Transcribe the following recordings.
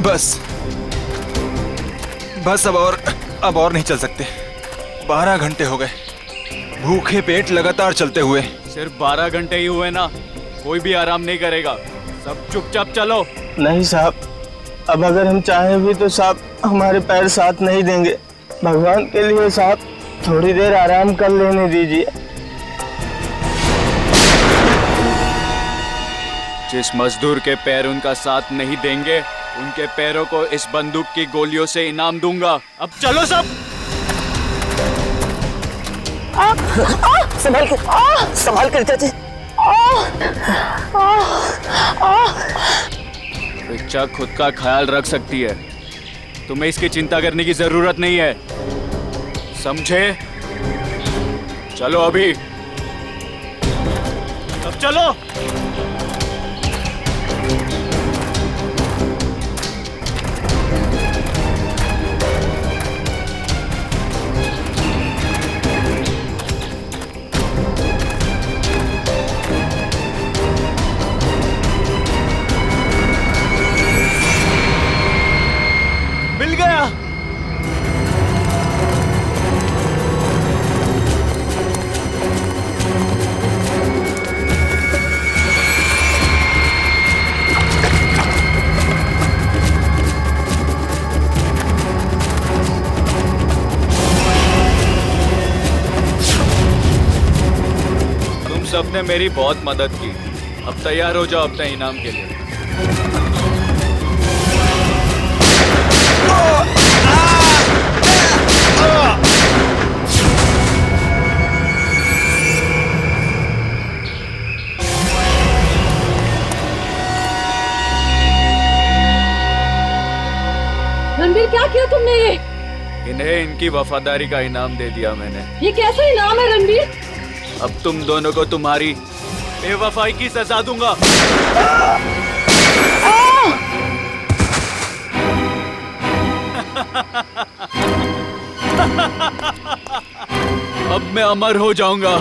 बस बस अब और नहीं चल सकते। 12 घंटे हो गए भूखे पेट लगातार चलते हुए। सिर्फ 12 घंटे ही हुए ना, कोई भी आराम नहीं करेगा। सब चुपचाप चलो। नहीं साहब, अब अगर हम चाहें भी तो साहब हमारे पैर साथ नहीं देंगे। भगवान के लिए साहब थोड़ी देर आराम कर लेने दीजिए। जिस मजदूर के पैर उनका साथ नहीं देंगे, उनके पैरों को इस बंदूक की गोलियों से इनाम दूंगा। अब चलो सब। संभाल कर चाची। रिचा खुद का ख्याल रख सकती है, तुम्हें इसकी चिंता करने की जरूरत नहीं है, समझे? चलो अभी, अब चलो। मिल गया। तुम सबने मेरी बहुत मदद की, अब तैयार हो जाओ अपने इनाम के लिए। रणबीर, क्या किया तुमने ये? इन्हें इनकी वफादारी का इनाम दे दिया मैंने। ये कैसा इनाम है रणबीर? अब तुम दोनों को तुम्हारी बेवफाई की सजा दूंगा। अब मैं अमर हो जाऊंगा।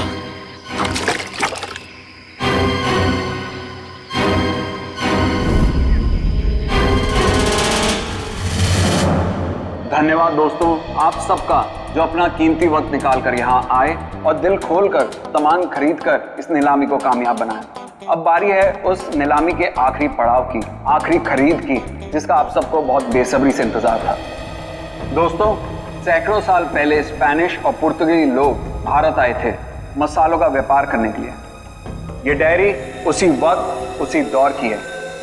धन्यवाद दोस्तों आप सबका, जो अपना कीमती वक्त निकाल कर यहाँ आए और दिल खोलकर सामान खरीद कर इस नीलामी को कामयाब बनाया। अब बारी है उस नीलामी के आखिरी पड़ाव की, आखिरी खरीद की, जिसका आप सबको बहुत बेसब्री से इंतजार था। दोस्तों, सैकड़ों साल पहले स्पेनिश और पुर्तगाली लोग भारत आए थे मसालों का व्यापार करने के लिए। ये डायरी उसी वक्त उसी दौर की है,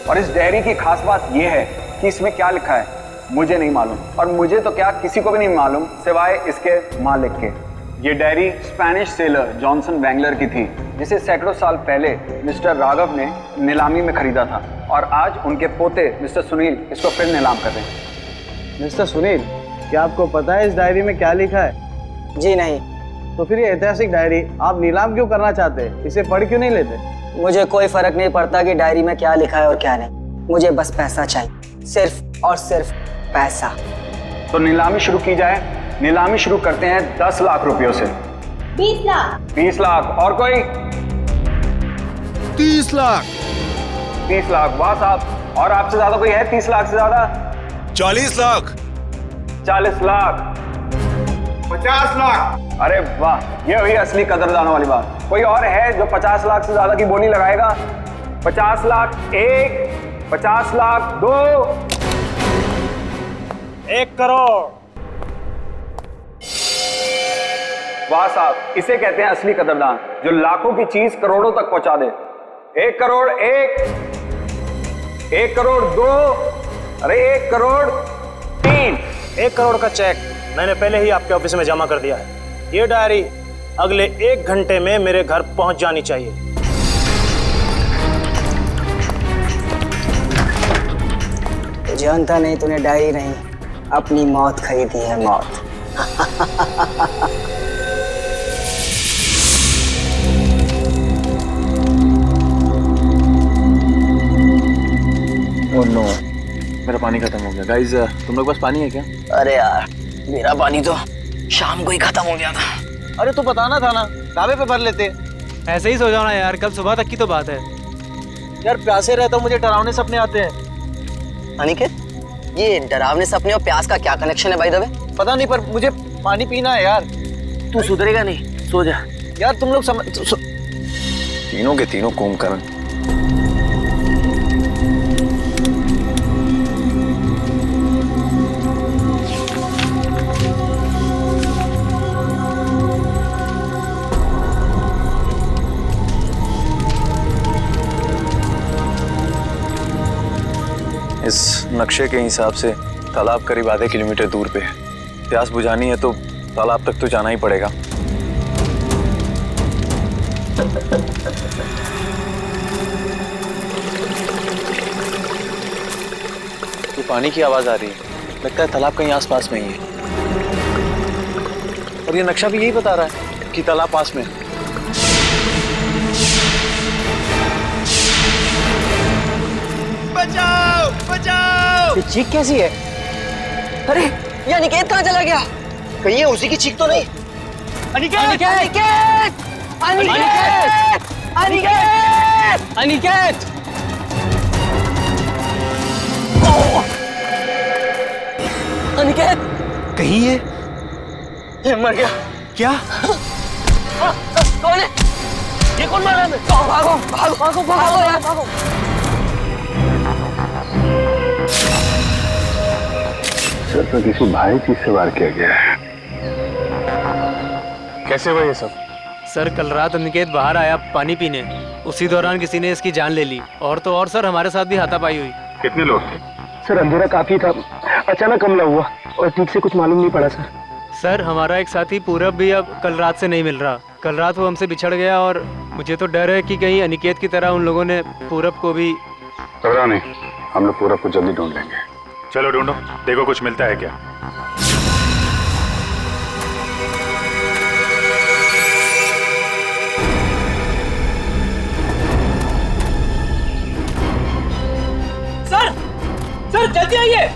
और इस डायरी की खास बात यह है कि इसमें क्या लिखा है मुझे नहीं मालूम, और मुझे तो क्या किसी को भी नहीं मालूम सिवाय इसके मालिक के। ये डायरी स्पेनिश सेलर जॉनसन वैंगलर की थी, जिसे सैकड़ों साल पहले मिस्टर राघव ने नीलामी में खरीदा था, और आज उनके पोते मिस्टर सुनील इसको फिर नीलाम कर रहे हैं। मिस्टर सुनील, क्या आपको पता है इस डायरी में क्या लिखा है? जी नहीं। तो फिर ये ऐतिहासिक डायरी आप नीलाम क्यों करना चाहते हैं? इसे पढ़ क्यों नहीं लेते? मुझे कोई फर्क नहीं पड़ता कि डायरी में क्या लिखा है और क्या नहीं, मुझे बस पैसा चाहिए, सिर्फ और सिर्फ पैसा। तो नीलामी शुरू की जाए। नीलामी शुरू करते हैं 10 लाख रुपयों से। 20 लाख। 20 लाख। और कोई? 30 लाख। 30 लाख। वाह साहब, और आपसे ज्यादा कोई है? 30 लाख से ज्यादा? 40 लाख। 40 लाख। 50 लाख। अरे वाह, ये हुई असली कदरदानों वाली बात। कोई और है जो 50 लाख से ज्यादा की बोली लगाएगा? 50 लाख 1, 50 लाख 2, 1 करोड़। वाह साहब, इसे कहते हैं असली कदरदान, जो लाखों की चीज करोड़ों तक पहुंचा दे। 1 करोड़ 1, 1 करोड़ 2, अरे 1 करोड़ 3। 1 करोड़ का चेक मैंने पहले ही आपके ऑफिस में जमा कर दिया है। ये डायरी अगले 1 घंटे में मेरे घर पहुंच जानी चाहिए। जानता नहीं, तूने डायरी नहीं अपनी मौत खरीदी है, मौत। ओह नो, मेरा पानी खत्म हो गया। गाइस, तुम लोग पास पानी है क्या? अरे यार, मेरा पानी तो शाम को ही खत्म हो गया था। अरे तो बताना था ना, ढाबे पे भर लेते। ऐसे ही सो जाओ ना यार, कल सुबह तक की तो बात है। यार प्यासे रहता हूँ, मुझे डरावने सपने आते हैं। अनिकेत, ये डरावने सपने और प्यास का क्या कनेक्शन है भाई दबे? पता नहीं, पर मुझे पानी पीना है यार। तू सुधरेगा नहीं, सो जा। यार तुम लोग तीनों के तीनों कुंभकर्ण। इस नक्शे के हिसाब से तालाब करीब आधे किलोमीटर दूर पे है। प्यास बुझानी है तो तालाब तक तो जाना ही पड़ेगा। तो पानी की आवाज आ रही है, लगता है तालाब कहीं आसपास में ही है। और ये नक्शा भी यही बता रहा है कि तालाब पास में है। बचाओ बचाओ! ये चीख कैसी है? अरे ये अनिकेत कहाँ चला गया? कहीं ये उसी की चीख तो नहीं? अनिकेत! अनिकेत! अनिकेत! अनिकेत! अनिकेत! अनिकेत! कहीं ये मर गया। क्या? कौन है? ये कौन मार रहा है? भागो भागो भागो भागो यार भागो! सर तो किसी भारी चीज से वार किया गया है। कैसे हुआ ये सब? सर कल रात अनिकेत बाहर आया पानी पीने, उसी दौरान किसी ने इसकी जान ले ली। और तो और सर हमारे साथ भी हाथापाई हुई। कितने लोग थे? सर अंधेरा काफी था, अचानक हमला हुआ और ठीक से कुछ मालूम नहीं पड़ा सर। सर हमारा एक साथी पूरब भी अब कल रात से नहीं मिल रहा। कल रात वो हमसे बिछड़ गया और मुझे तो डर है कि कहीं अनिकेत की तरह उन लोगों ने पूरब को भी। घबराओ नहीं, हम लोग पूरब को जल्दी ढूंढ लेंगे। चलो ढूंढो, देखो कुछ मिलता है क्या। सर सर जल्दी आइए।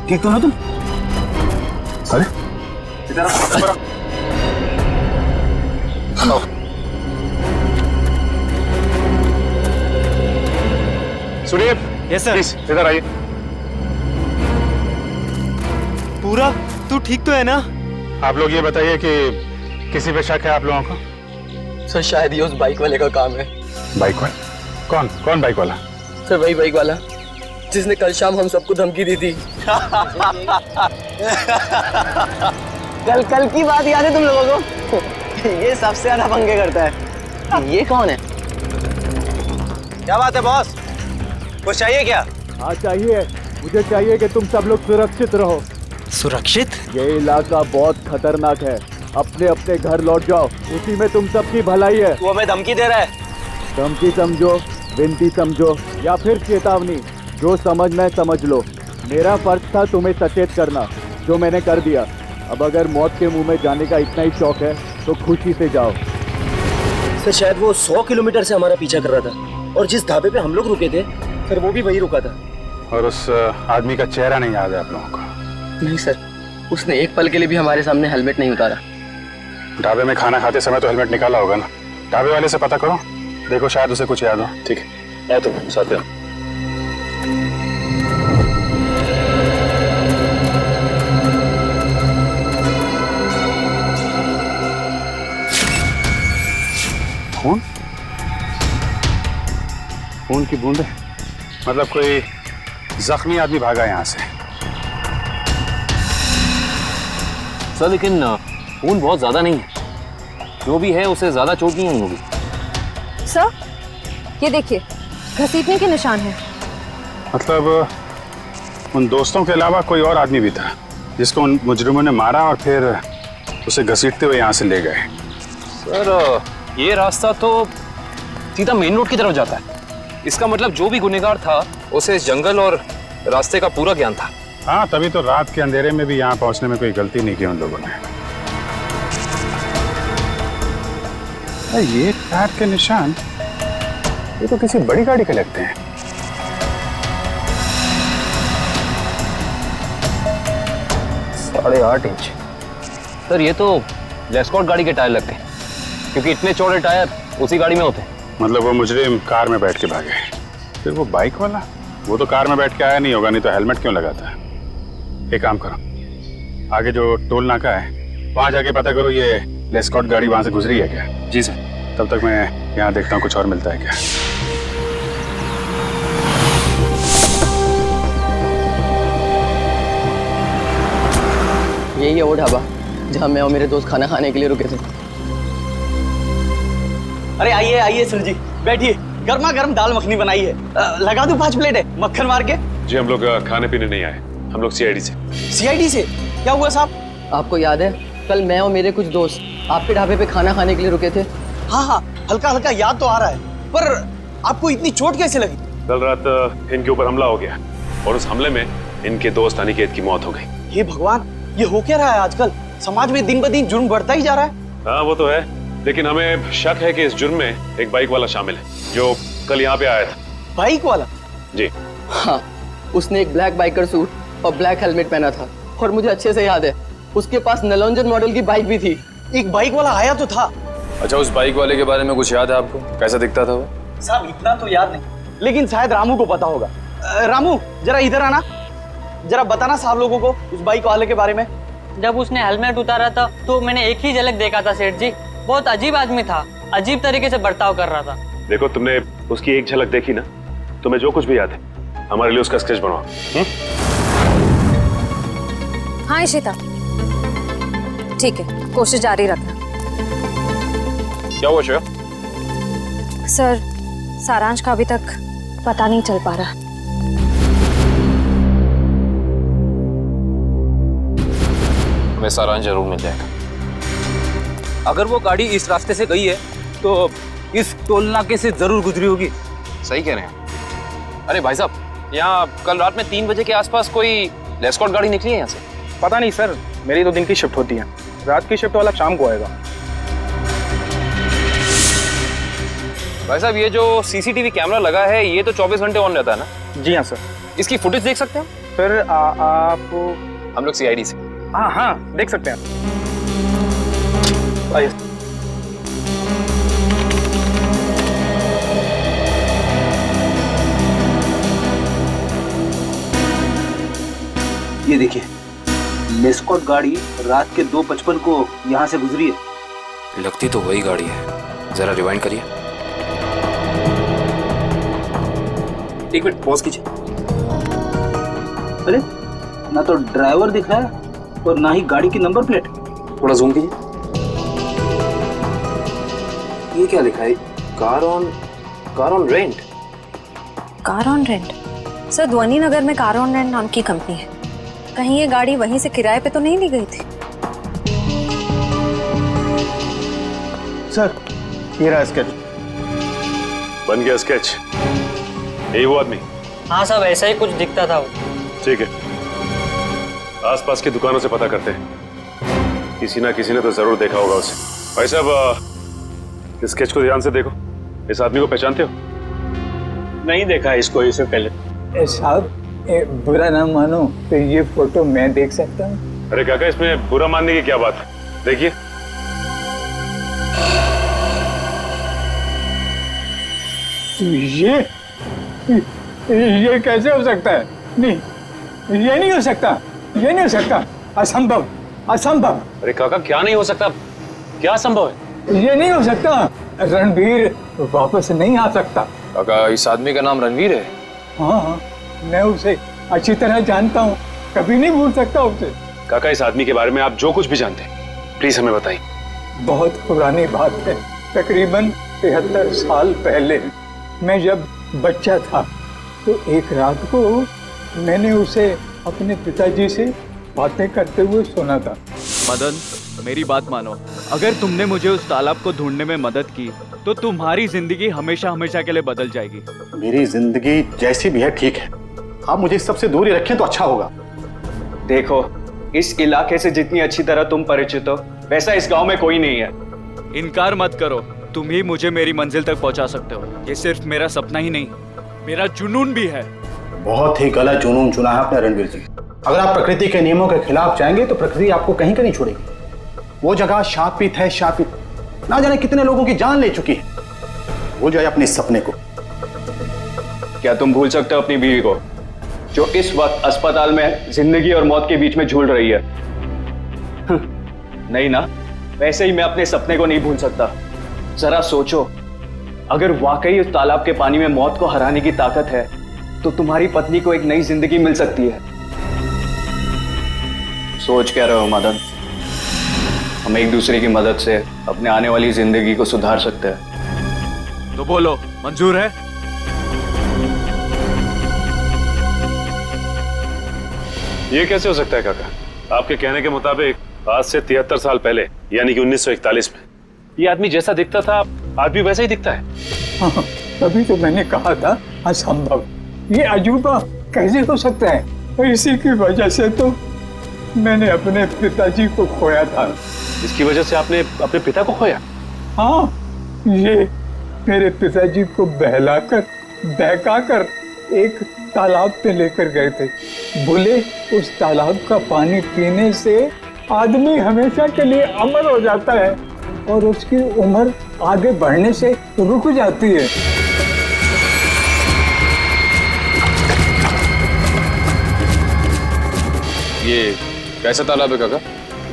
ठीक तो ना तुम? अरे सुनील, यस सर। इधर आइए। पूरब तू ठीक तो है ना? आप लोग ये बताइए कि किसी पे शक है आप लोगों को? सर शायद ये उस बाइक वाले का काम है। बाइक वाला? कौन कौन बाइक वाला? सर वही बाइक वाला जिसने कल शाम हम सबको धमकी दी थी। कल की बात याद है तुम लोगों को? ये सबसे ज्यादा पंगे करता है। ये कौन है? क्या बात है बॉस, कुछ चाहिए क्या? हाँ चाहिए, मुझे चाहिए कि तुम सब लोग सुरक्षित रहो। सुरक्षित? ये इलाका बहुत खतरनाक है, अपने अपने घर लौट जाओ, उसी में तुम सबकी भलाई है। वो हमें धमकी दे रहा है। धमकी समझो, विनती समझो या फिर चेतावनी, जो समझना है समझ लो। मेरा फर्ज था तुम्हें सचेत करना, जो मैंने कर दिया। अब अगर मौत के मुंह में जाने का इतना ही शौक है तो खुशी से जाओ। सर शायद वो 100 किलोमीटर से हमारा पीछा कर रहा था और जिस ढाबे पे हम लोग रुके थे सर वो भी वही रुका था। और उस आदमी का चेहरा नहीं याद है आप लोगों को? नहीं सर, उसने एक पल के लिए भी हमारे सामने हेलमेट नहीं उतारा। ढाबे में खाना खाते समय तो हेलमेट निकाला होगा ना? ढाबे वाले से पता करो, देखो शायद उसे कुछ याद हो। ठीक है, आए तुम साथ में। खून? खून की बूंदें? मतलब कोई जख्मी आदमी भागा यहाँ से। सर लेकिन खून बहुत ज्यादा नहीं है, जो भी है उसे ज्यादा चोट नहीं आई होगी। सर ये देखिए घसीटने के निशान हैं। मतलब उन दोस्तों के अलावा कोई और आदमी भी था जिसको उन मुजरिमों ने मारा और फिर उसे घसीटते हुए यहाँ से ले गए। सर ये रास्ता तो सीधा मेन रोड की तरफ जाता है। इसका मतलब जो भी गुनहगार था उसे इस जंगल और रास्ते का पूरा ज्ञान था। हाँ, तभी तो रात के अंधेरे में भी यहाँ पहुँचने में कोई गलती नहीं की उन लोगों ने। ये टायर के निशान, ये तो किसी बड़ी गाड़ी के लगते हैं। साढ़े 8 इंच। सर ये तो लेस्कॉट गाड़ी के टायर लगते हैं, क्योंकि इतने चौड़े टायर उसी गाड़ी में होते हैं। मतलब वो मुजरिम कार में बैठ के भागे, फिर वो बाइक वाला? वो तो कार में बैठ के आया नहीं होगा, नहीं तो हेलमेट क्यों लगाता है। एक काम करो, आगे जो टोल नाका है वहां जाके पता करो ये लेस्कॉट गाड़ी वहां से गुजरी है क्या। जी सर। तब तक मैं यहाँ देखता हूँ कुछ और मिलता है क्या। यही है वो ढाबा जहाँ मैं और मेरे दोस्त खाना खाने के लिए रुके थे। अरे आइए आइए सर जी, बैठिए। गर्मा गर्म दाल मखनी बनाई है, लगा दूं 5 प्लेट है मक्खन मार के। जी हम लोग खाने पीने नहीं आए, हम लोग सीआईडी से। सीआईडी से? क्या हुआ साहब? आपको याद है कल मैं और मेरे कुछ दोस्त आपके ढाबे पे खाना खाने के लिए रुके थे? हाँ हाँ, हल्का हल्का याद तो आ रहा है, पर आपको इतनी चोट कैसे लगी? कल रात इनके ऊपर हमला हो गया और उस हमले में इनके दोस्त अनिकेत की मौत हो गई। हे भगवान, ये हो क्या रहा है आजकल? समाज में दिन ब दिन जुर्म बढ़ता ही जा रहा है। हाँ वो तो है, लेकिन हमें शक है कि इस जुर्म में एक बाइक वाला शामिल है जो कल यहाँ पे आया था। बाइक वाला? जी हाँ, उसने एक ब्लैक बाइकर सूट और ब्लैक हेलमेट पहना था और मुझे अच्छे से याद है उसके पास नलोंजन मॉडल की बाइक भी थी। एक बाइक वाला आया तो था। अच्छा, उस बाइक वाले के बारे में कुछ याद है आपको? कैसा दिखता था वो? साहब इतना तो याद नहीं, लेकिन शायद रामू को पता होगा। रामू जरा इधर आना, जरा बताना साहब लोगों को उस बाइक वाले के बारे में। जब उसने हेलमेट उतारा था तो मैंने एक ही झलक देखा था सेठ जी। बहुत अजीब आदमी था, अजीब तरीके से बर्ताव कर रहा था। देखो तुमने उसकी एक झलक देखी ना, तुम्हें जो कुछ भी याद है हमारे लिए उसका स्केच बनवाओ। हाँ इशिता, ठीक है, कोशिश जारी रखना। क्या हुआ श्रेया? सर, सारांश का अभी तक पता नहीं चल पा रहा। हमें सारांश जरूर मिल जाएगा। अगर वो गाड़ी इस रास्ते से गई है तो इस टोल नाके से जरूर गुजरी होगी। सही कह रहे हैं। अरे भाई साहब, यहाँ कल रात में 3 बजे के आसपास कोई लेस्कॉट गाड़ी निकली है यहाँ से? पता नहीं सर, मेरी तो दिन की शिफ्ट होती है, रात की शिफ्ट वाला शाम को आएगा। भाई साहब, ये जो सीसीटीवी कैमरा लगा है ये तो 24 घंटे ऑन रहता है ना? जी हाँ सर। इसकी फुटेज देख सकते हैं सर आप? हम लोग सीआईडी से। हाँ हाँ, देख सकते हैं। आइए। ये देखिए, लेस्कॉट गाड़ी रात के 2:55 को यहाँ से गुजरी है। लगती तो वही गाड़ी है, जरा रिवाइंड करिए। एक मिनट पॉज कीजिए। अरे ना तो ड्राइवर दिख रहा है और ना ही गाड़ी की नंबर प्लेट। थोड़ा जूम कीजिए। ये क्या लिखा है? Car on rent. Car on rent? Sir, ध्वनि नगर में कार ऑन रेंट नाम की कंपनी है। कहीं ये गाड़ी वहीं से किराए पे तो नहीं ली गई थी? सर, ये रहा स्केच। बन गया स्केच? यही वो आदमी? हाँ साहब, ऐसा ही कुछ दिखता था वो। ठीक है, आसपास की दुकानों से पता करते हैं, किसी ना किसी ने तो जरूर देखा होगा उसे। भाई साहब, इस स्केच को ध्यान से देखो, इस आदमी को पहचानते हो? नहीं देखा इसको इससे पहले। साहब बुरा ना मानो तो ये फोटो मैं देख सकता हूँ? अरे काका, इसमें बुरा मानने की क्या बात है? देखिए। ये कैसे हो सकता है? नहीं, ये नहीं हो सकता, ये नहीं हो सकता, असंभव, असंभव। अरे काका, क्या नहीं हो सकता? क्या संभव है? ये नहीं हो सकता, रणवीर वापस नहीं आ सकता। काका, इस आदमी का नाम रणवीर है? हाँ हाँ, मैं उसे अच्छी तरह जानता हूँ, कभी नहीं भूल सकता उसे। काका, इस आदमी के बारे में आप जो कुछ भी जानते हैं प्लीज हमें बताइए। बहुत पुरानी बात है, तकरीबन 73 साल पहले मैं जब बच्चा था तो एक रात को मैंने उसे अपने पिताजी से बातें करते हुए सुना था। मदन, मेरी बात मानो, अगर तुमने मुझे उस तालाब को ढूंढने में मदद की तो तुम्हारी जिंदगी हमेशा हमेशा के लिए बदल जाएगी। मेरी जिंदगी जैसी भी है ठीक है, आप मुझे सबसे दूर ही रखें तो अच्छा होगा। देखो, इस इलाके से जितनी अच्छी तरह तुम परिचित हो वैसा इस गांव में कोई नहीं है। इनकार मत करो, तुम ही मुझे मेरी मंजिल तक पहुंचा सकते हो। ये सिर्फ मेरा सपना ही नहीं, मेरा जुनून भी है। बहुत ही गलत जुनून चुना है आपने रणवीर जी। अगर आप प्रकृति के नियमों के खिलाफ जाएंगे तो प्रकृति आपको कहीं का नहीं छोड़ेगी। वो जगह शापित है, शापित, ना जाने कितने लोगों की जान ले चुकी है। भूल जाए अपने इस सपने को। क्या तुम भूल सकते हो अपनी बीवी को, जो इस वक्त अस्पताल में जिंदगी और मौत के बीच में झूल रही है? नहीं ना, वैसे ही मैं अपने सपने को नहीं भूल सकता। जरा सोचो, अगर वाकई उस तालाब के पानी में मौत को हराने की ताकत है तो तुम्हारी पत्नी को एक नई जिंदगी मिल सकती है। सोच क्या रहे हो मदन? हम एक दूसरे की मदद से अपने आने वाली जिंदगी को सुधार सकते हैं। तो बोलो, मंजूर है? ये कैसे हो सकता है काका? आपके कहने के मुताबिक आज से 73 साल पहले यानी कि 1941 में ये आदमी जैसा दिखता था आज भी वैसा ही दिखता है। हाँ, तभी तो मैंने कहा था असंभव, ये अजूबा कैसे हो सकता है? और इसी की वजह से तो मैंने अपने पिताजी को खोया था। इसकी वजह से आपने अपने पिता को खोया? हाँ, ये मेरे पिताजी को बहकाकर एक तालाब पे लेकर गए थे। बोले उस तालाब का पानी पीने से आदमी हमेशा के लिए अमर हो जाता है और उसकी उम्र आगे बढ़ने से रुक जाती है। ये कैसा तालाब है काका?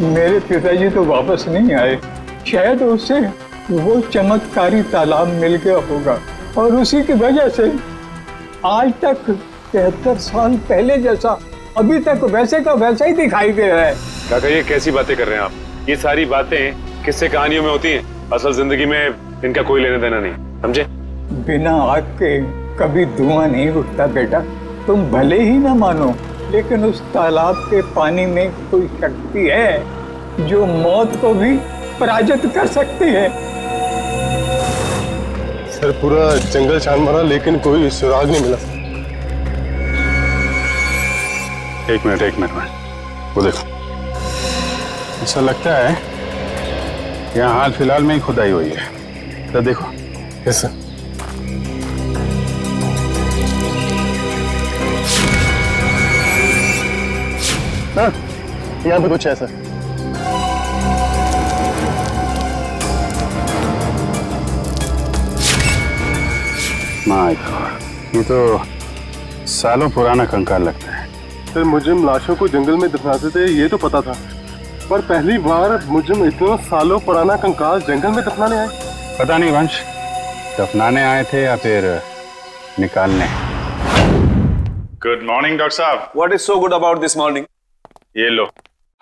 मेरे पिताजी तो वापस नहीं आए, शायद उससे वो चमत्कारी तालाब मिल गया होगा और उसी की वजह से आज तक 73 साल पहले जैसा अभी तक वैसे का वैसा ही दिखाई दे रहा है। काका ये कैसी बातें कर रहे हैं आप? ये सारी बातें किस्से कहानियों में होती हैं, असल जिंदगी में इनका कोई लेना देना नहीं, समझे? बिना आग के कभी धुआं नहीं उठता बेटा। तुम भले ही ना मानो, लेकिन उस तालाब के पानी में कोई शक्ति है जो मौत को भी पराजित कर सकती है। सर पूरा जंगल छान मारा लेकिन कोई सुराग नहीं मिला। एक मिनट वो देखो, ऐसा लगता है यहाँ हाल फिलहाल में ही खुदाई हुई है। तो देखो। Yes sir. हाँ, यहाँ पे कुछ है सर। माय गॉड, ये तो सालों पुराना कंकाल लगता है। सर मुजरिम लाशों को जंगल में दफनाते थे ये तो पता था, पर पहली बार मुजरिम इतना सालों पुराना कंकाल जंगल में दफनाने आए। पता नहीं वंश, दफनाने आए थे या फिर निकालने। गुड मॉर्निंग डॉक्टर साहब। What is so good about this morning? ये लो,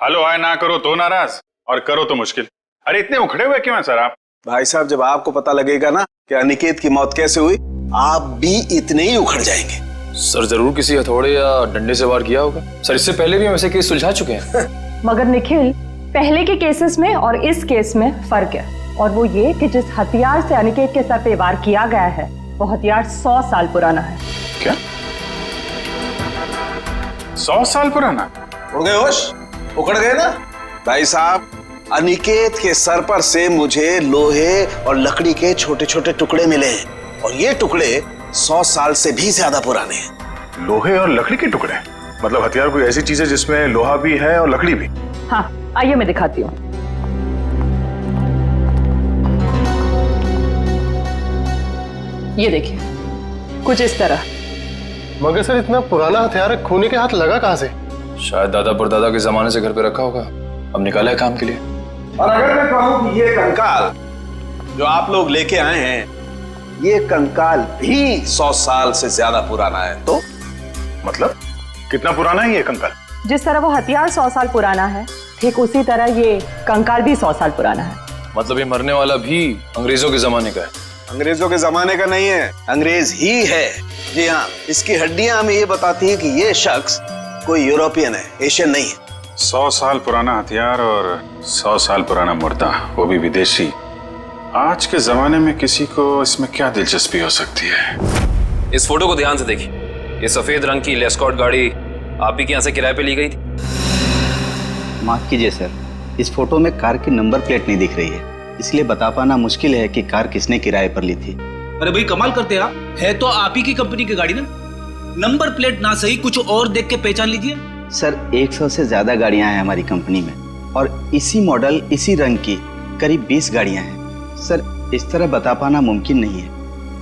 हेलो हाय ना करो तो नाराज और करो तो मुश्किल। अरे इतने उखड़े हुए क्यों हैं सर आप? भाई साहब, जब आपको पता लगेगा ना कि अनिकेत की मौत कैसे हुई, आप भी इतने ही उखड़ जाएंगे। सर जरूर किसी हथौड़े या डंडे से वार किया होगा। सर इससे पहले भी हम ऐसे केस सुलझा चुके हैं। मगर निखिल, पहले के केसेस में और इस केस में फर्क है, और वो ये कि जिस हथियार से अनिकेत के सर पे वार किया गया है वो हथियार 100 साल पुराना है। क्या? 100 साल पुराना? उड़ गए होश? उखड़ गए ना? भाई साहब, अनिकेत के सर पर से मुझे लोहे और लकड़ी के छोटे छोटे टुकड़े मिले हैं और ये टुकड़े 100 साल से भी ज्यादा पुराने हैं। लोहे और लकड़ी के टुकड़े? मतलब हथियार कोई ऐसी चीज है जिसमें लोहा भी है और लकड़ी भी? हाँ, आइए मैं दिखाती हूँ। ये देखिए, कुछ इस तरह। मगर सर इतना पुराना हथियार खूनी के हाथ लगा कहाँ से? शायद दादा परदादा के जमाने से घर पे रखा होगा, अब निकाला है काम के लिए। और अगर मैं कहूं कि ये कंकाल जो आप लोग लेके आए हैं, ये कंकाल भी 100 साल से ज्यादा पुराना है, तो मतलब कितना पुराना है ये कंकाल? जिस तरह वो हथियार 100 साल पुराना है, ठीक उसी तरह ये कंकाल भी 100 साल पुराना है। मतलब ये मरने वाला भी अंग्रेजों के जमाने का है? अंग्रेजों के जमाने का नहीं है, अंग्रेज ही है। जी हाँ, इसकी हड्डियां हमें ये बताती है कि ये शख्स कोई यूरोपियन है, एशियन नहीं है। 100 साल पुराना हथियार और 100 साल पुराना मुर्दा, वो भी विदेशी। आज के जमाने में किसी को इसमें क्या दिलचस्पी हो सकती है? इस फोटो को ध्यान से देखिए। ये सफेद रंग की लेस्कॉट गाड़ी आप ही के यहाँ से किराए पे ली गई थी? माफ कीजिए सर, इस फोटो में कार की नंबर प्लेट नहीं दिख रही है, इसलिए बता पाना मुश्किल है कि कार किसने किराए पर ली थी। अरे भाई कमाल करते आप, है तो आप ही की कंपनी की गाड़ी ना, नंबर प्लेट ना सही कुछ और देख के पहचान लीजिए। सर 100 से ज्यादा गाड़ियां हैं हमारी कंपनी में और इसी मॉडल इसी रंग की करीब 20 गाड़ियां हैं। सर इस तरह बता पाना मुमकिन नहीं है।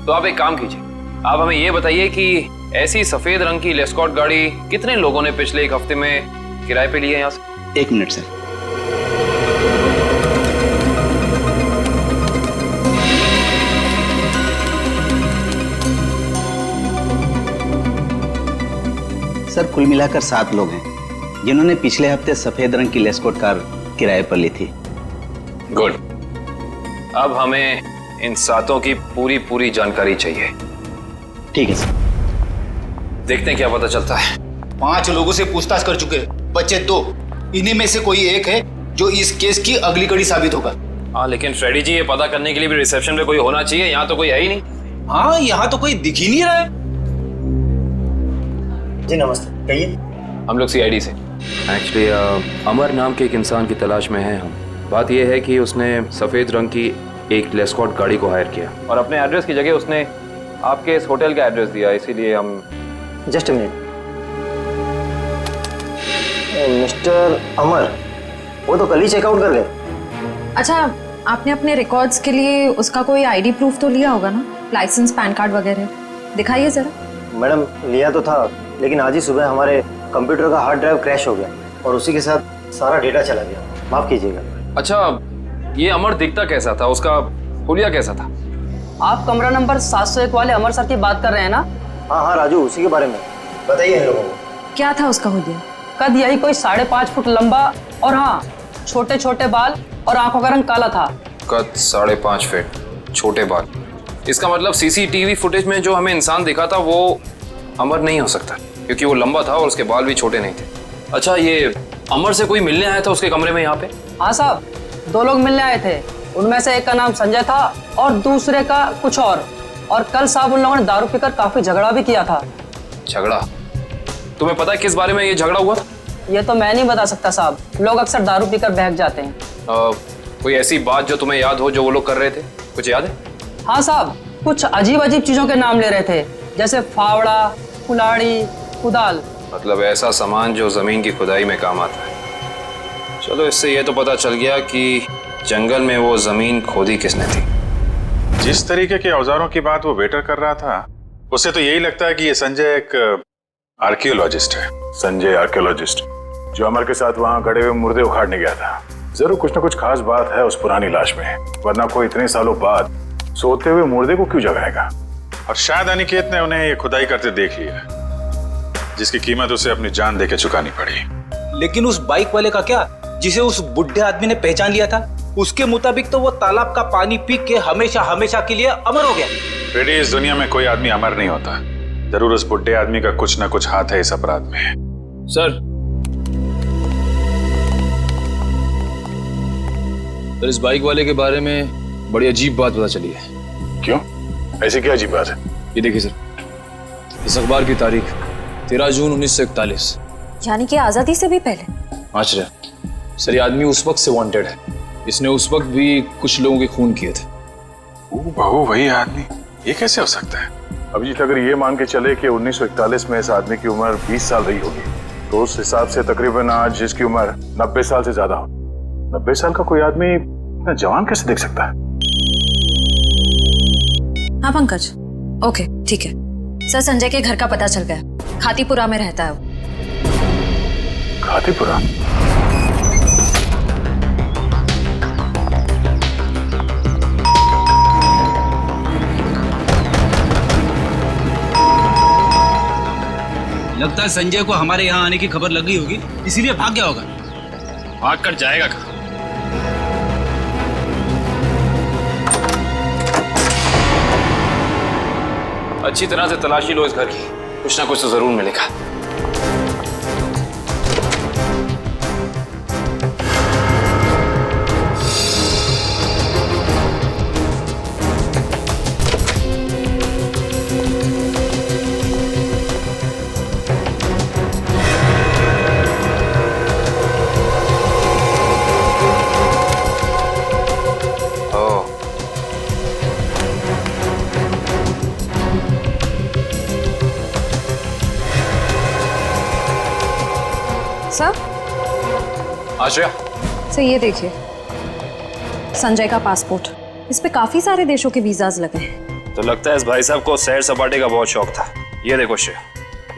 तो आप एक काम कीजिए, आप हमें ये बताइए कि ऐसी सफेद रंग की लेस्कॉट गाड़ी कितने लोगों ने पिछले एक हफ्ते में किराए पे ली है यहाँ से? 1 मिनट सर। सर कुल मिलाकर 7 लोग हैं जिन्होंने पिछले हफ्ते सफेद रंग की लेस्कॉट कार किराए पर ली थी। गुड। अब हमें इन 7 की पूरी जानकारी चाहिए। ठीक है सर। देखते हैं क्या पता चलता है। 5 लोगों से पूछताछ कर चुके, बचे 2। इन्हीं में से कोई एक है जो इस केस की अगली कड़ी साबित होगा। हाँ, लेकिन फ्रेडी जी, ये पता करने के लिए भी रिसेप्शन पे कोई होना चाहिए। यहाँ तो कोई है ही नहीं। हाँ, यहाँ तो कोई दिख ही नहीं रहा है। जी नमस्ते, कहिए। हम लोग CID से। एक्चुअली अमर नाम के एक इंसान की तलाश में हैं हम। बात यह है कि उसने सफ़ेद रंग की एक लेस्कॉट गाड़ी को हायर किया और अपने एड्रेस की जगह उसने आपके इस होटल का एड्रेस दिया, इसीलिए हम। Just a minute. मिस्टर अमर, वो तो कल ही चेकआउट कर गए। अच्छा, आपने अपने रिकॉर्ड्स के लिए उसका कोई ID प्रूफ तो लिया होगा ना? लाइसेंस, पैन कार्ड वगैरह दिखाइए जरा। मैडम लिया तो था, लेकिन आज ही सुबह हमारे कंप्यूटर का हार्ड ड्राइव क्रैश हो गया और उसी के साथ सारा डेटा चला गया। माफ कीजिएगा। अच्छा, ये अमर दिखता कैसा था? उसका हुलिया कैसा था? आप कमरा नंबर 701 वाले अमर सर की बात कर रहे हैं ना? हाँ राजू, उसी के बारे में बताइए इन लोगों को। क्या था उसका हुलिया? कद यही कोई 5.5 फुट लंबा और हाँ, छोटे छोटे बाल और आंखों का रंग काला था। कद 5.5 फीट, छोटे बाल। इसका मतलब CCTV फुटेज में जो हमें इंसान दिखा था वो अमर नहीं हो सकता, क्योंकि वो लंबा था और उसके बाल भी छोटे नहीं थे। अच्छा, ये अमर से कोई मिलने आया था उसके कमरे में यहाँ पे? हाँ साहब, 2 लोग मिलने आए थे। उनमें से एक का नाम संजय था और दूसरे का कुछ और कल साहब उन लोगों ने दारू पीकर काफी झगड़ा भी किया था। झगड़ा? तुम्हें पता है किस बारे में ये झगड़ा हुआ था? ये तो मैं नहीं बता सकता साहब, लोग अक्सर दारू पीकर बहक जाते हैं। कोई ऐसी बात जो तुम्हें याद हो जो वो लोग कर रहे थे? कुछ याद है? हाँ साहब, कुछ अजीब चीजों के नाम ले रहे थे, जैसे फावड़ा, कुल्हाड़ी, कुदाल। मतलब ऐसा सामान जो जमीन की खुदाई में काम आता है। चलो, इससे ये तो पता चल गया कि जंगल में वो जमीन खोदी किसने थी। जिस तरीके के औजारों की बात वो वेटर कर रहा था, उससे तो यही लगता है कि ये संजय एक आर्कियोलॉजिस्ट है। संजय आर्कियोलॉजिस्ट, जो अमर के साथ वहाँ गड़े हुए मुर्दे उखाड़ने गया था। जरूर कुछ न कुछ खास बात है उस पुरानी लाश में, वरना कोई इतने सालों बाद सोते हुए मुर्दे को क्यों जगाएगा? और शायद अनिकेत ने उन्हें ये खुदाई करते देख लिया, जिसकी कीमत उसे अपनी जान देके चुकानी पड़ी। लेकिन उस बाइक वाले का क्या, जिसे उस बुढ़े आदमी ने पहचान लिया था? उसके मुताबिक तो वो तालाब का पानी पी के हमेशा के लिए अमर हो गया। फ्रेडी, इस दुनिया में कोई आदमी अमर नहीं होता। जरूर उस बुढ़े आदमी का कुछ ना कुछ हाथ है इस अपराध में। सर, इस बाइक वाले के बारे में बड़ी अजीब बात पता चली है। क्यों? ऐसी क्या अजीब बात है? ये देखिए सर, इस अखबार की तारीख 13 जून 1941, यानी कि आजादी से भी पहले। आश्चर्य सर, ये आदमी उस वक्त से वांटेड है। इसने उस वक्त भी कुछ लोगों के खून किए थे। बहू, वही आदमी? ये कैसे हो सकता है? अभिजीत, अगर ये मान के चले कि 1941 में इस आदमी की उम्र 20 साल रही होगी, तो उस हिसाब से तकरीबन आज इसकी उम्र 90 साल से ज्यादा हो। 90 साल का कोई आदमी इतना जवान कैसे दिख सकता है? हाँ पंकज, ओके ठीक है सर। संजय के घर का पता चल गया, खातीपुरा में रहता है वो। खातीपुरा? लगता है संजय को हमारे यहाँ आने की खबर लग गई होगी, इसीलिए भाग गया होगा। भाग कर जाएगा कहाँ? अच्छी तरह से तलाशी लो इस घर की, कुछ ना कुछ तो जरूर मिलेगा। सर, आश्रया, सर ये देखिए, संजय का पासपोर्ट। इस पे काफी सारे देशों के वीजाज लगे हैं। तो लगता है इस भाई साहब को सैर सपाटे का बहुत शौक था। ये देखो श्रेया,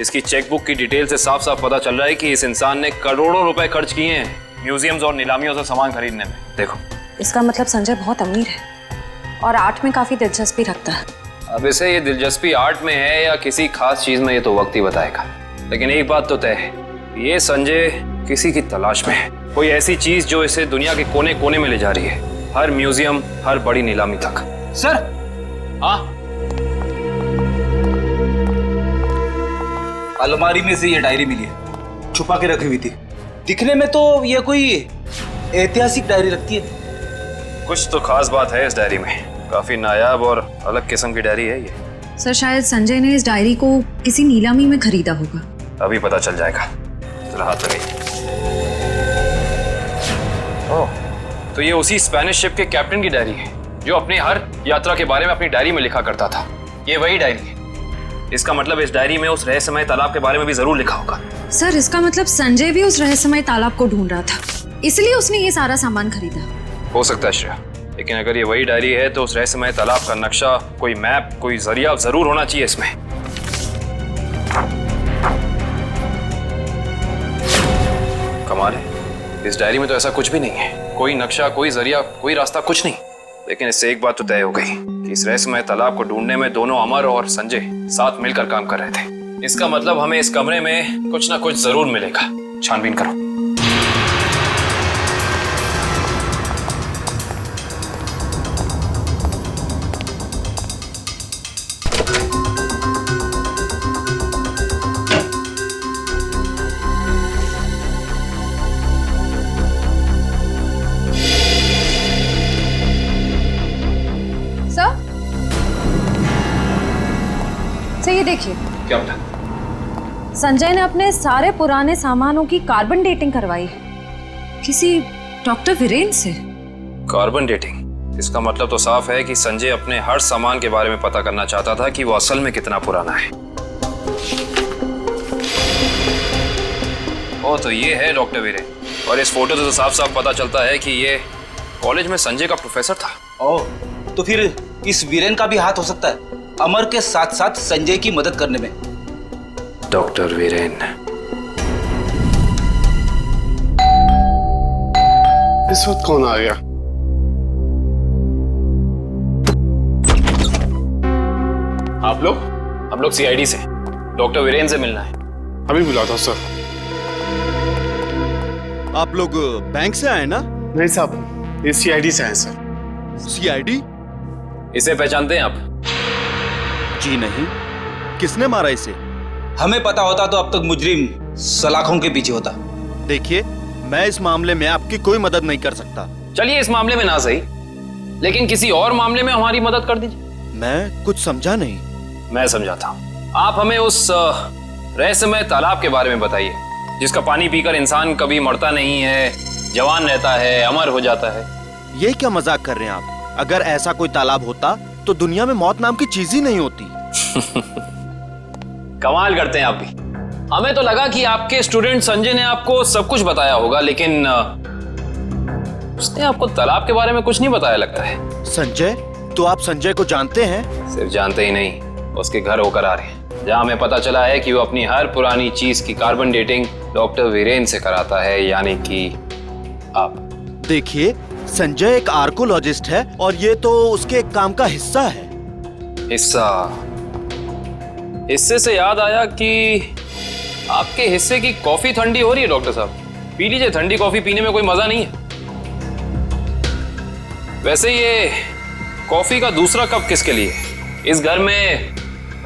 इसकी चेकबुक की डिटेल से साफ साफ पता चल रहा है कि इस इंसान ने करोड़ों रुपए खर्च किए हैं म्यूजियम्स और नीलामियों से सामान खरीदने में। देखो, इसका मतलब संजय बहुत अमीर है और आर्ट में काफी दिलचस्पी रखता है। अब इसे ये दिलचस्पी आर्ट में है या किसी खास चीज में, ये तो वक्त ही बताएगा। लेकिन एक बात तो तय है, ये संजय किसी की तलाश में है, कोई ऐसी चीज जो इसे दुनिया के कोने कोने में ले जा रही है, हर म्यूजियम, हर बड़ी नीलामी तक। सर, हाँ, अलमारी में से ये डायरी मिली है, छुपा के रखी हुई थी। दिखने में तो ये कोई ऐतिहासिक डायरी लगती है। कुछ तो खास बात है इस डायरी में, काफी नायाब और अलग किस्म की डायरी है ये। सर, शायद संजय ने इस डायरी को किसी नीलामी में खरीदा होगा। अभी पता चल जाएगा। जरा हाथ लगाइए। ओह, तो ये उसी स्पेनिश शिप के कैप्टन की डायरी है जो अपनी हर यात्रा के बारे में अपनी डायरी में लिखा करता था। ये वही डायरी है। इसका मतलब इस डायरी में उस रहस्यमय तालाब के बारे में भी जरूर लिखा होगा। सर, इसका मतलब संजय भी उस रहस्यमय तालाब को ढूंढ रहा था, इसलिए उसने ये सारा सामान खरीदा। हो सकता है श्रेया, लेकिन अगर ये वही डायरी है तो उस रहस्यमय तालाब का नक्शा, कोई मैप, कोई जरिया जरूर होना चाहिए इसमें। कमाल है, इस डायरी में तो ऐसा कुछ भी नहीं है, कोई नक्शा, कोई जरिया, कोई रास्ता, कुछ नहीं। लेकिन इससे एक बात तो तय हो गई कि इस रहस्यमय तालाब को ढूंढने में दोनों अमर और संजय साथ मिलकर काम कर रहे थे। इसका मतलब हमें इस कमरे में कुछ ना कुछ जरूर मिलेगा। छानबीन करो। ये देखिए, क्या बता? संजय ने अपने सारे पुराने सामानों की कार्बन डेटिंग करवाई है, किसी डॉक्टर वीरेन से। Carbon dating? इसका मतलब तो साफ है कि संजय अपने हर सामान के बारे में पता करना चाहता था कि वो असल में कितना पुराना है। ओ, तो ये है डॉक्टर वीरेन, और इस फोटो से तो साफ साफ पता चलता है कि ये कॉलेज में संजय का प्रोफेसर था। ओह, तो फिर इस वीरेन का भी हाथ हो सकता है अमर के साथ साथ संजय की मदद करने में। डॉक्टर वीरेन। इस वक्त कौन आ गया? आप लोग? हम लोग सीआईडी से, डॉक्टर वीरेन से मिलना है। अभी बुलाता हूं सर। आप लोग बैंक से आए ना? नहीं साहब, ये सीआईडी से आए सर। सीआईडी? इसे पहचानते हैं आप? जी नहीं। किसने मारा इसे? हमें पता होता तो अब तक मुजरिम सलाखों के पीछे होता। देखिए, मैं इस मामले में आपकी कोई मदद नहीं कर सकता। चलिए, इस मामले में ना सही, लेकिन किसी और मामले में हमारी मदद कर दीजिए। मैं कुछ समझा नहीं। मैं समझाता हूँ। आप हमें उस रहस्यमय तालाब के बारे में बताइए, जिसका पानी पीकर इंसान कभी मरता नहीं है, जवान रहता है, अमर हो जाता है। ये क्या मजाक कर रहे हैं आप? अगर ऐसा कोई तालाब होता तो दुनिया में मौत नाम की चीज ही नहीं होती। कमाल करते हैं आप भी। हमें तो लगा कि आपके स्टूडेंट संजय ने आपको सब कुछ बताया होगा, लेकिन उसने आपको तालाब के बारे में कुछ नहीं बताया लगता है। संजय? तो आप संजय को जानते हैं? सिर्फ जानते ही नहीं, उसके घर होकर आ रहे हैं, जहाँ हमें पता चला है कि वो अपनी हर पुरानी चीज की कार्बन डेटिंग डॉक्टर वीरेन से कराता है, यानी कि आप। देखिए, संजय एक आर्कोलॉजिस्ट है और ये तो उसके एक काम का हिस्सा है। हिस्सा? हिस्से से याद आया कि आपके हिस्से की कॉफी ठंडी हो रही है डॉक्टर साहब, पी लीजिए। ठंडी कॉफी पीने में कोई मजा नहीं है। वैसे ये कॉफी का दूसरा कप किसके लिए? इस घर में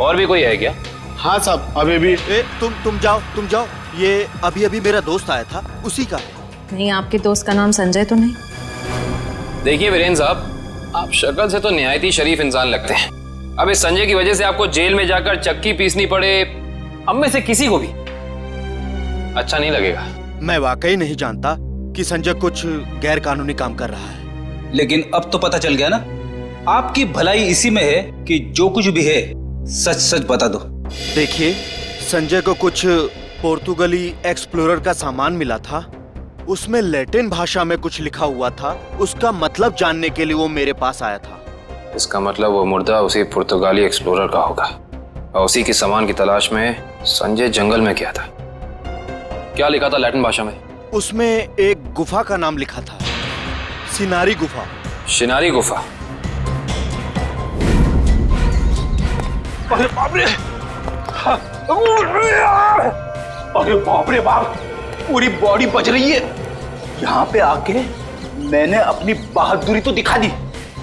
और भी कोई है क्या? हाँ साहब, अभी भी। तुम जाओ। ये अभी मेरा दोस्त आया था, उसी का है। नहीं, आपके दोस्त का नाम संजय तो नहीं? देखिए वीरेन साहब, आप शक्ल से तो निहायत ही शरीफ इंसान लगते हैं। अब इस संजय की वजह से आपको जेल में जाकर चक्की पीसनी पड़े, हम में से किसी को भी अच्छा नहीं लगेगा। मैं वाकई नहीं जानता कि संजय कुछ गैर कानूनी काम कर रहा है। लेकिन अब तो पता चल गया ना, आपकी भलाई इसी में है कि जो कुछ भी है सच सच बता दो। देखिए, संजय को कुछ पोर्तुगली एक्सप्लोरर का सामान मिला था, उसमें लैटिन भाषा में कुछ लिखा हुआ था। उसका मतलब जानने के लिए वो मेरे पास आया था। इसका मतलब वो मुर्दा उसी पुर्तगाली एक्सप्लोरर का होगा और उसी की सामान की तलाश में संजय जंगल में गया था। क्या लिखा था लैटिन भाषा में? उसमें एक गुफा का नाम लिखा था, सिनारी गुफा। शिनारी गुफा। अरे बाप रे! अरे बाप रे बाप! पूरी बॉडी बज रही है। यहाँ पे आके मैंने अपनी बहादुरी तो दिखा दी,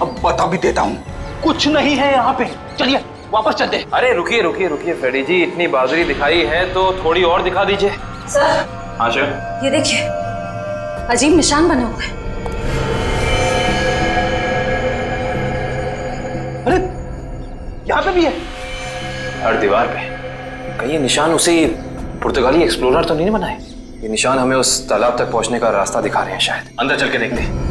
अब बता भी देता हूँ, कुछ नहीं है यहाँ पे। चलिए वापस चलते। अरे रुकिए रुकिए रुकिए फ्रेडी जी, इतनी बहादुरी दिखाई है तो थोड़ी और दिखा दीजिए। सर, हाँ सर। ये देखिए, अजीब निशान बने हुए हैं। अरे यहाँ पे भी है। हर दीवार पे। कहीं ये निशान उसी पुर्तगाली एक्सप्लोरर तो नहीं बनाए? ये निशान हमें उस तालाब तक पहुंचने का रास्ता दिखा रहे हैं शायद। अंदर चल के देखते हैं।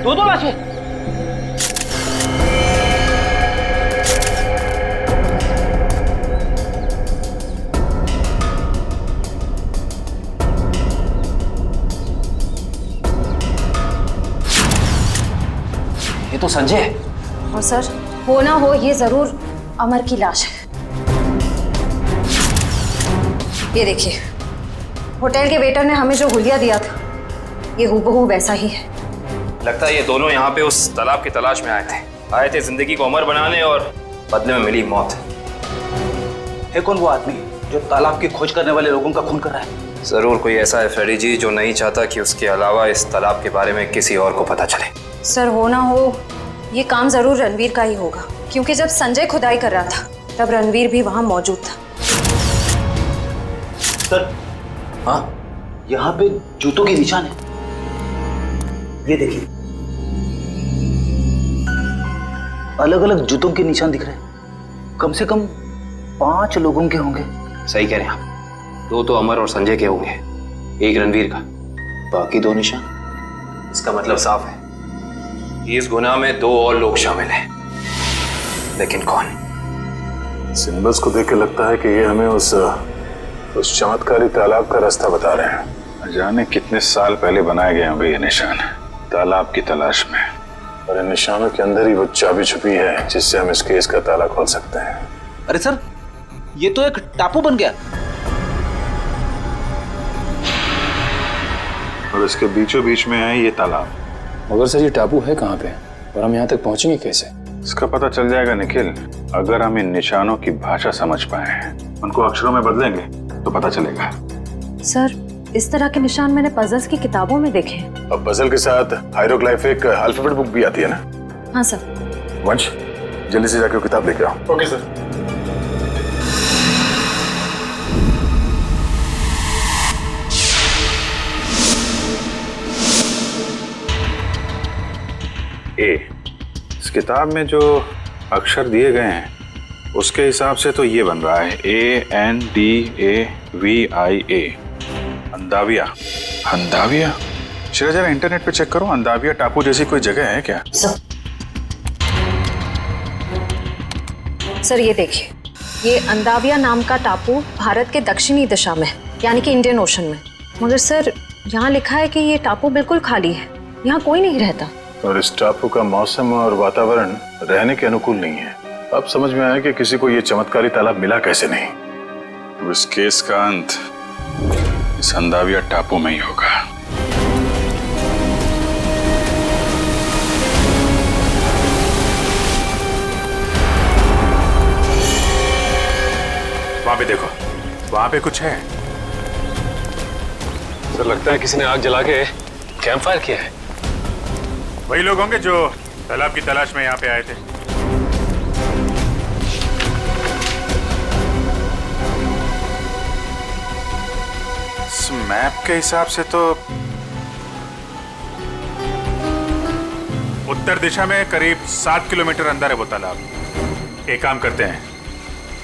दो लाशें। ये तो संजय। और सर, हो ना हो ये जरूर अमर की लाश है। ये देखिए, होटल के वेटर ने हमें जो हुलिया दिया था, ये हूबहू वैसा ही है। लगता है ये दोनों यहाँ पे उस तालाब की तलाश में आए थे जिंदगी को अमर बनाने और बदले में मिली मौत। है कौन वो आदमी जो तालाब की खोज करने वाले लोगों का खून कर रहा है? जरूर कोई ऐसा है फ्रेडी जी जो नहीं चाहता कि उसके अलावा इस तालाब के बारे में किसी और को पता चले। सर, हो ना हो ये काम जरूर रणवीर का ही होगा, क्योंकि जब संजय खुदाई कर रहा था तब रणवीर भी वहां मौजूद था। सर, हाँ, यहाँ पे जूतों के निशान है। ये देखिए, अलग अलग जूतों के निशान दिख रहे हैं। कम से कम 5 लोगों के होंगे। सही कह रहे हैं आप। 2 तो अमर और संजय के होंगे, 1 रणवीर का, बाकी 2 निशान। इसका मतलब साफ है, इस गुनाह में 2 और लोग शामिल हैं, लेकिन कौन? सिंबल्स को देख के लगता है कि ये हमें उस चमत्कारी तालाब का रास्ता बता रहे हैं। जाने कितने साल पहले बनाए गए होंगे ये निशान, तालाब की तलाश में। और इन निशानों के अंदर ही वो चाबी छुपी है जिससे हम इस केस का ताला खोल सकते हैं। अरे सर, ये तो एक टापू बन गया। और इसके बीचों बीच में है ये तालाब। मगर सर, ये टापू है कहाँ पे और हम यहाँ तक पहुंचेंगे कैसे? इसका पता चल जाएगा निखिल, अगर हम इन निशानों की भाषा समझ पाए, उनको अक्षरों में बदलेंगे तो पता चलेगा। सर, इस तरह के निशान मैंने पजल्स की किताबों में देखे हैं। अब पजल के साथ हायरोग्लाइफिक अल्फाबेट बुक भी आती है ना? हाँ सर। वंश, जल्दी से जाकर किताब लेके आओ। Okay sir. इस किताब में जो अक्षर दिए गए हैं उसके हिसाब से तो ये बन रहा है ANDAVIA, अंदाविया। अंदाविया? चलो जरा इंटरनेट पे चेक करो, अंदाविया टापू जैसी कोई जगह है क्या? सर, ये देखिए, ये अंदाविया नाम का टापू भारत के दक्षिणी दिशा में, यानी कि इंडियन ओशन में। मगर सर, यहाँ लिखा है कि ये टापू बिल्कुल खाली है, यहाँ कोई नहीं रहता। और इस टापू का मौसम और वातावरण रहने के अनुकूल नहीं है। अब समझ में आया कि किसी को ये चमत्कारी तालाब मिला कैसे नहीं। तो इस केस का अंत इस अंदाविया टापू में ही होगा। वहां पे देखो, वहां पे कुछ है। सर, लगता है किसी ने आग जला के कैंप फायर किया है। वही लोग होंगे जो तालाब की तलाश में यहाँ पे आए थे। इस मैप के हिसाब से तो उत्तर दिशा में करीब 7 किलोमीटर अंदर है वो तालाब। एक काम करते हैं,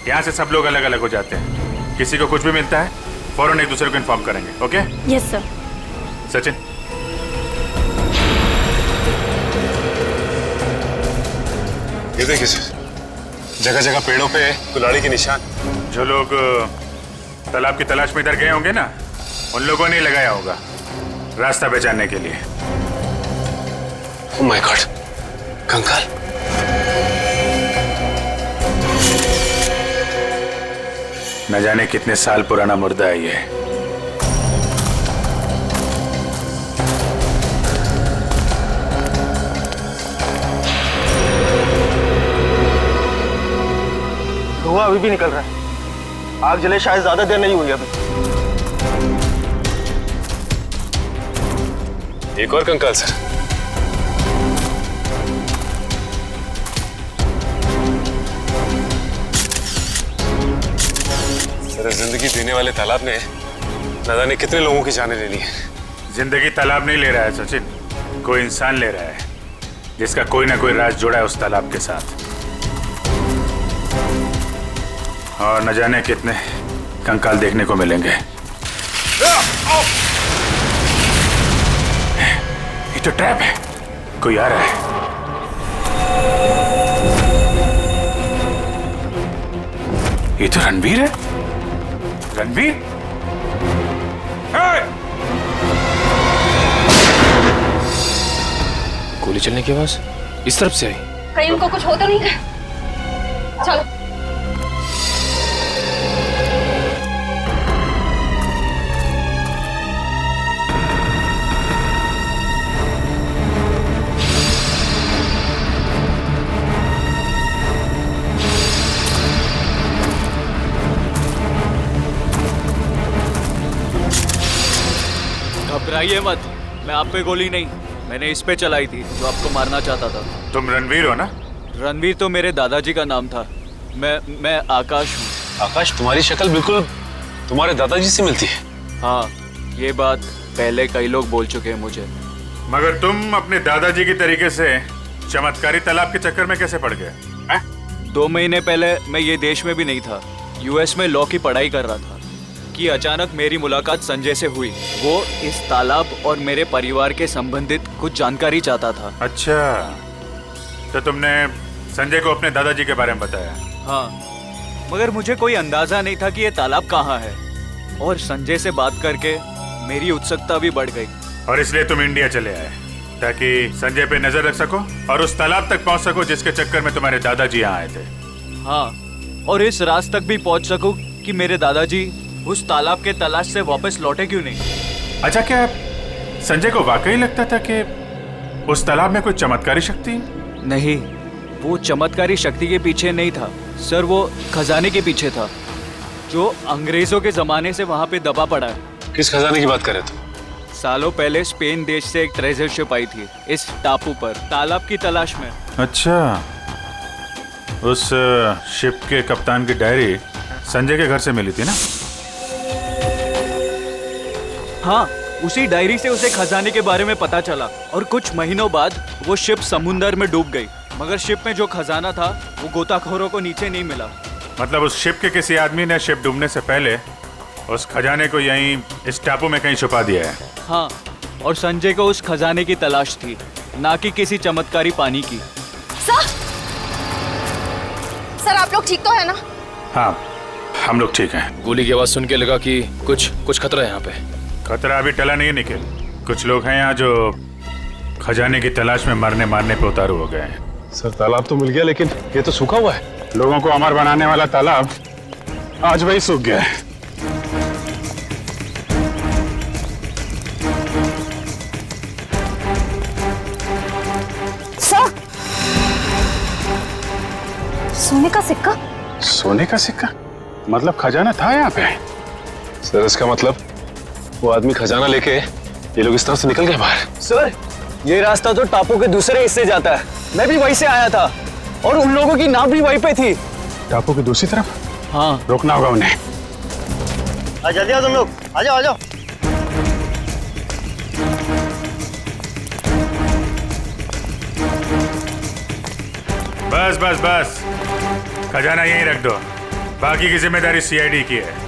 यहाँ से सब लोग अलग अलग हो जाते हैं। किसी को कुछ भी मिलता है फौरन एक दूसरे को इन्फॉर्म करेंगे। ओके? Yes sir. सचिन, ये देखिए सर, जगह जगह पेड़ों पे कुल्हाड़ी के निशान। जो लोग तालाब की तलाश में इधर गए होंगे ना, उन लोगों ने लगाया होगा रास्ता पहचानने के लिए। ओह माय गॉड, कंकाल। न जाने कितने साल पुराना मुर्दा है ये। धुआं अभी भी निकल रहा है। आग जले शायद ज्यादा देर नहीं हुई अभी। एक और कंकाल सर। सर, जिंदगी देने वाले तालाब ने न जाने कितने लोगों की जानें ले ली है। जिंदगी तालाब नहीं ले रहा है सचिन, कोई इंसान ले रहा है जिसका कोई ना कोई राज जुड़ा है उस तालाब के साथ। और न जाने कितने कंकाल देखने को मिलेंगे। ये तो ट्रैप है, कोई आ रहा है। ये तो रणवीर है। रणवीर, गोली चलने की आवाज इस तरफ से आई। कहीं उनको कुछ हो तो नहीं है? चलो। घबराइए मत, मैं आप पे गोली नहीं, मैंने इस पे चलाई थी जो आपको मारना चाहता था। तुम रणवीर हो ना? रणवीर तो मेरे दादाजी का नाम था। मैं आकाश हूँ। आकाश, तुम्हारी शक्ल बिल्कुल तुम्हारे दादाजी से मिलती है। हाँ, ये बात पहले कई लोग बोल चुके हैं मुझे। मगर तुम अपने दादाजी की तरीके से चमत्कारी तालाब के चक्कर में कैसे पड़ गए? 2 महीने पहले मैं ये देश में भी नहीं था, यूएस में लॉ की पढ़ाई कर रहा था कि अचानक मेरी मुलाकात संजय से हुई। वो इस तालाब और मेरे परिवार के संबंधित कुछ जानकारी चाहता था। अच्छा, तो तुमने संजय को अपने दादाजी के बारे में बताया? हाँ, मगर मुझे कोई अंदाजा नहीं था कि ये तालाब कहाँ है। और संजय से बात करके मेरी उत्सुकता भी बढ़ गई। और इसलिए तुम इंडिया चले आए ताकि संजय पे नजर रख सको और उस तालाब तक पहुंच सको जिसके चक्कर में तुम्हारे दादाजी यहाँ आए थे। हाँ, और इस रात तक भी पहुंच सकूं कि मेरे दादाजी उस तालाब के तलाश से वापस लौटे क्यों नहीं। अच्छा, क्या संजय को वाकई लगता था कि उस तालाब में कोई चमत्कारी शक्ति? नहीं, वो चमत्कारी शक्ति के पीछे नहीं था सर, वो खजाने के पीछे था जो अंग्रेजों के जमाने से वहाँ पे दबा पड़ा है। किस खजाने की बात कर रहे थे? सालों पहले स्पेन देश से एक ट्रेजर शिप आई थी इस टापू पर तालाब की तलाश में। अच्छा, उस शिप के कप्तान की डायरी संजय के घर से मिली थी ना? हाँ, उसी डायरी से उसे खजाने के बारे में पता चला और कुछ महीनों बाद वो शिप समुंदर में डूब गई। मगर शिप में जो खजाना था वो गोताखोरों को नीचे नहीं मिला। मतलब उस शिप के किसी आदमी ने शिप डूबने से पहले उस खजाने को यहीं इस टापू में कहीं छुपा दिया है। हाँ, और संजय को उस खजाने की तलाश थी, ना कि किसी चमत्कारी पानी की। सर, आप लोग ठीक तो है ना? हाँ, हम लोग ठीक हैं। गोली की आवाज सुन के लगा कि कुछ खतरा है यहाँ पे। खतरा अभी टला नहीं निकल। कुछ लोग हैं यहाँ जो खजाने की तलाश में मरने मारने पे उतारू हो गए हैं। सर, तालाब तो मिल गया लेकिन ये तो सूखा हुआ है। लोगों को अमर बनाने वाला तालाब आज वही सूख गया है। सर, सोने का सिक्का? सोने का सिक्का? मतलब खजाना था यहाँ पे? सर, इसका मतलब वो आदमी खजाना लेके ये लोग इस तरफ से निकल गए बाहर। सर, ये रास्ता तो टापू के दूसरे हिस्से जाता है। मैं भी वहीं से आया था और उन लोगों की नाव भी वहीं पे थी। टापू की दूसरी तरफ? हाँ, रोकना होगा उन्हें। जल्दी आओ तुम लोग, आ जाओ आ जाओ। बस बस बस, खजाना यहीं रख दो, बाकी की जिम्मेदारी सीआईडी की है।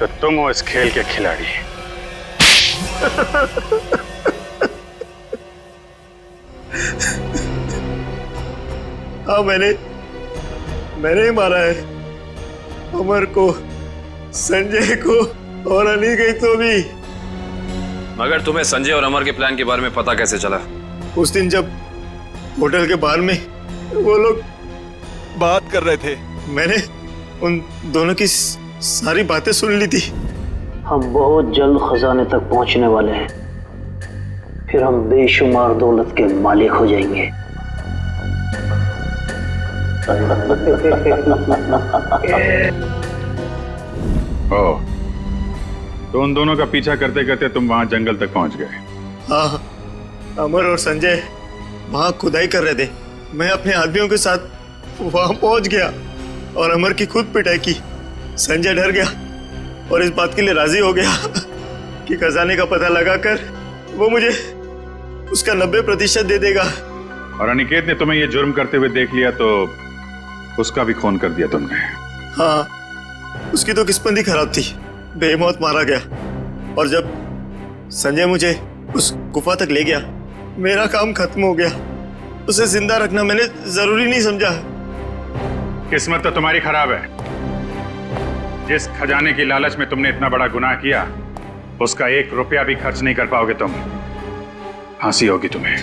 तो तुम हो इस खेल के खिलाड़ी। हाँ, मैंने ही मारा है अमर को, संजय को और अनिकेत को भी। मगर तुम्हें संजय और अमर के प्लान के बारे में पता कैसे चला? उस दिन जब होटल के बाहर में वो लोग बात कर रहे थे, मैंने उन दोनों की सारी बातें सुन ली थी। हम बहुत जल्द खजाने तक पहुंचने वाले हैं, फिर हम बेशुमार दौलत के मालिक हो जाएंगे। ओह, तो उन दोनों का पीछा करते करते तुम वहां जंगल तक पहुंच गए। हाँ, अमर और संजय वहां खुदाई कर रहे थे। मैं अपने आदमियों के साथ वहां पहुंच गया और अमर की खुद पिटाई की। संजय डर गया और इस बात के लिए राजी हो गया कि खजाने का पता लगाकर वो मुझे उसका 90% दे देगा। और अनिकेत ने तुम्हें ये जुर्म करते हुए देख लिया तो उसका भी खून कर दिया तुमने। हाँ, उसकी तो किस्मत ही खराब थी, बेमौत मारा गया। और जब संजय मुझे उस गुफा तक ले गया, मेरा काम खत्म हो गया। उसे जिंदा रखना मैंने जरूरी नहीं समझा। किस्मत तो तुम्हारी खराब है। जिस खजाने की लालच में तुमने इतना बड़ा गुनाह किया, उसका 1 रुपया भी खर्च नहीं कर पाओगे तुम। फांसी होगी तुम्हें।